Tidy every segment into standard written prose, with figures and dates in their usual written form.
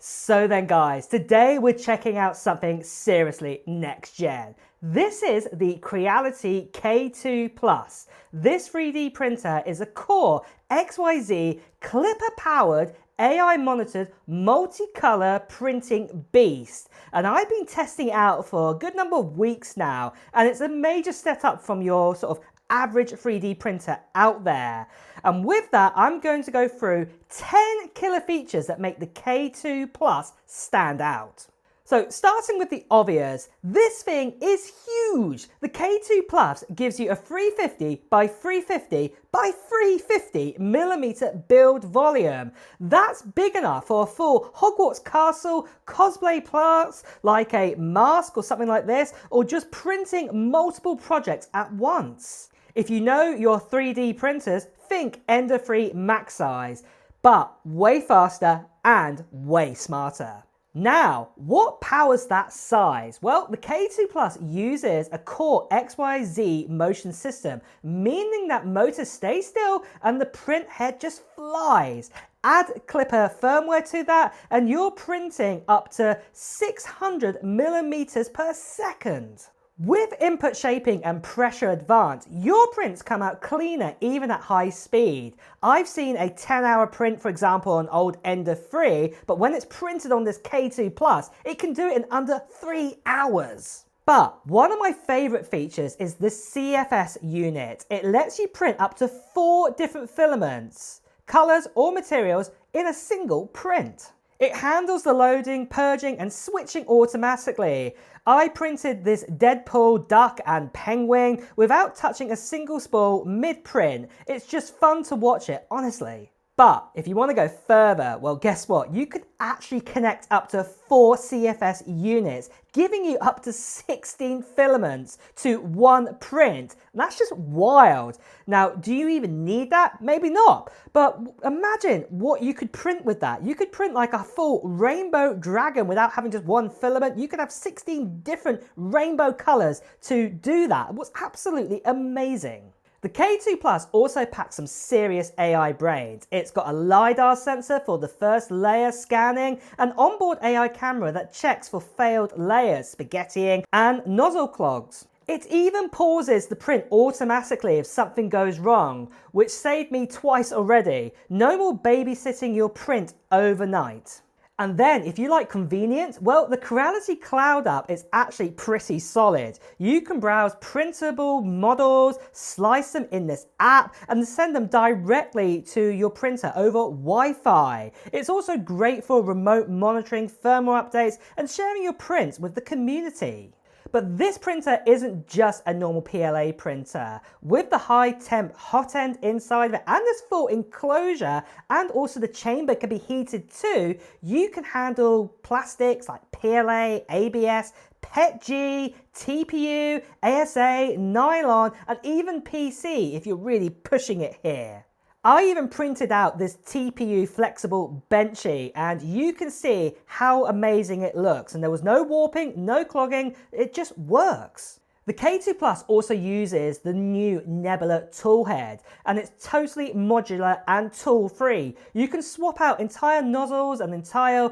So then guys, today we're checking out something seriously next gen. This is the Creality K2 Plus. This 3D printer is a Core XYZ Clipper powered AI monitored multicolor printing beast. And I've been testing it out for a good number of weeks now, and it's a major step up from your sort of average 3D printer out there. And with that, I'm going to go through 10 killer features that make the K2 Plus stand out. So starting with the obvious, this thing is huge. The K2 Plus gives you a 350 by 350 by 350 millimeter build volume. That's big enough for a full Hogwarts castle, cosplay parts like a mask or something like this, or just printing multiple projects at once. If you know your 3D printers, think Ender 3 max size, but way faster and way smarter. Now, what powers that size? Well, the K2 Plus uses a Core XYZ motion system, meaning that motors stay still and the print head just flies. Add Clipper firmware to that and you're printing up to 600 millimeters per second. With input shaping and pressure advanced, your prints come out cleaner even at high speed. I've seen a 10-hour print, for example, on old Ender 3, but when it's printed on this K2 Plus, it can do it in under 3 hours. But one of my favorite features is the CFS Unit. It lets you print up to 4 different filaments, colors or materials in a single print. It handles the loading, purging and switching automatically. I printed this Deadpool, duck and penguin without touching a single spool mid-print. It's just fun to watch it, honestly. But if you want to go further, well guess what? You could actually connect up to 4 CFS units, giving you up to 16 filaments to one print. And that's just wild. Now, do you even need that? Maybe not. But imagine what you could print with that. You could print like a full rainbow dragon without having just one filament. You could have 16 different rainbow colors to do that. It was absolutely amazing. The K2 Plus also packs some serious AI brains. It's got a LiDAR sensor for the first layer scanning, an onboard AI camera that checks for failed layers, spaghettiing, and nozzle clogs. It even pauses the print automatically if something goes wrong, which saved me twice already. No more babysitting your print overnight. And then, if you like convenience, well, the Cality Cloud app is actually pretty solid. You can browse printable models, slice them in this app, and send them directly to your printer over Wi-Fi. It's also great for remote monitoring, firmware updates, and sharing your prints with the community. But this printer isn't just a normal PLA printer. With the high temp hot end inside of it and this full enclosure, and also the chamber can be heated too, you can handle plastics like PLA, ABS, PETG, TPU, ASA, nylon, and even PC if you're really pushing it here. I even printed out this TPU flexible benchy and you can see how amazing it looks, and there was no warping, no clogging, it just works. The K2 Plus also uses the new Nebula toolhead and it's totally modular and tool free. You can swap out entire nozzles and entire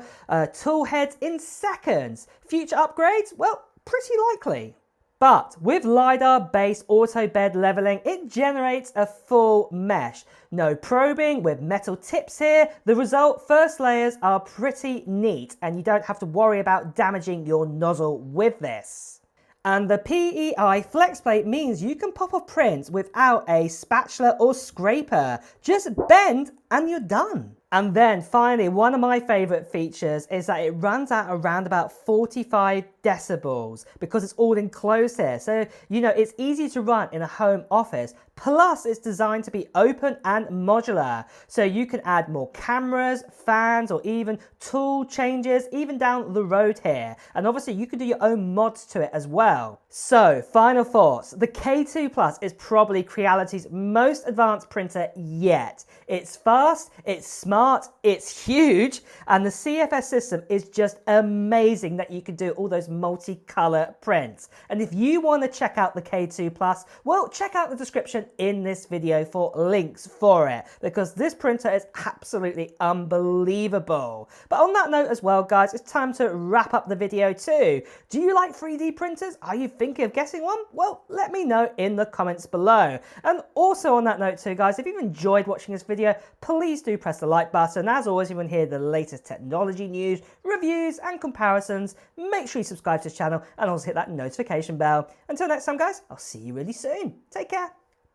tool heads in seconds. Future upgrades? Well, pretty likely. But with LiDAR-based auto bed leveling, it generates a full mesh. No probing with metal tips here. The result, first layers are pretty neat and you don't have to worry about damaging your nozzle with this. And the PEI flex plate means you can pop off prints without a spatula or scraper. Just bend and you're done. And then finally, one of my favorite features is that it runs at around about 45 decibels because it's all enclosed here. So, you know, it's easy to run in a home office. Plus, it's designed to be open and modular. So you can add more cameras, fans, or even tool changes, even down the road here. And obviously, you can do your own mods to it as well. So, final thoughts. The K2 Plus is probably Creality's most advanced printer yet. It's fast, it's smart, smart, it's huge, and the CFS system is just amazing that you can do all those multicolor prints. And if you want to check out the K2 Plus, well, check out the description in this video for links for it, because this printer is absolutely unbelievable. But on that note as well, guys, it's time to wrap up the video too. Do you like 3D printers? Are you thinking of getting one? Well, let me know in the comments below. And also on that note too, guys, if you've enjoyed watching this video, please do press the like button. As always, if you want to hear the latest technology news, reviews and comparisons, make sure you subscribe to this channel and also hit that notification bell. Until next time, guys, I'll see you really soon. Take care.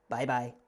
Bye bye.